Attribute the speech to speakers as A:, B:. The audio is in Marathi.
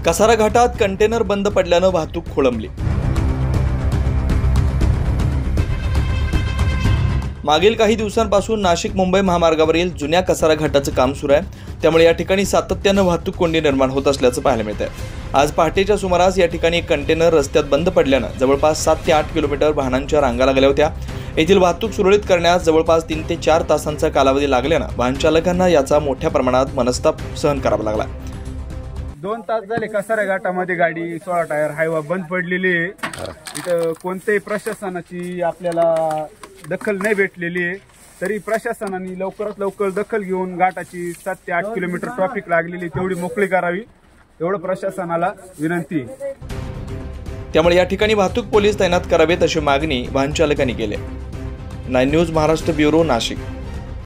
A: कसारा घाटात कंटेनर बंद पडल्यानं वाहतूक खोळंबली। मागील काही दिवसांपासून नाशिक मुंबई महामार्गावरील जुन्या कसारा घाटाचं काम सुरू आहे, त्यामुळे या ठिकाणी सातत्यानं वाहतूक कोंडी निर्माण होत असल्याचं पाहायला मिळतंय। आज पहाटेच्या सुमारास या ठिकाणी एक कंटेनर रस्त्यात बंद पडल्यानं जवळपास 7 ते 8 किलोमीटर वाहनांच्या रांगा लागल्या होत्या। येथील वाहतूक सुरळीत करण्यास जवळपास 3 ते 4 तासांचा कालावधी लागल्यानं वाहन चालकांना याचा मोठ्या प्रमाणात मनस्ताप सहन करावा लागला।
B: 2 तास झाले कसारा घाटामध्ये गाडी 16 टायर हायवा बंद पडलेली आहे। इथं कोणत्याही प्रशासनाची आपल्याला दखल नाही भेटलेली आहे, तरी प्रशासनाने लवकरात लवकर दखल घेऊन घाटाची 7 ते 8 किलोमीटर ट्रॅफिक लागलेली तेवढी मोकळी करावी, एवढं प्रशासनाला विनंती आहे।
A: त्यामुळे या ठिकाणी वाहतूक पोलीस तैनात करावेत अशी मागणी वाहन चालकांनी केली। 9 न्यूज महाराष्ट्र ब्युरो, नाशिक।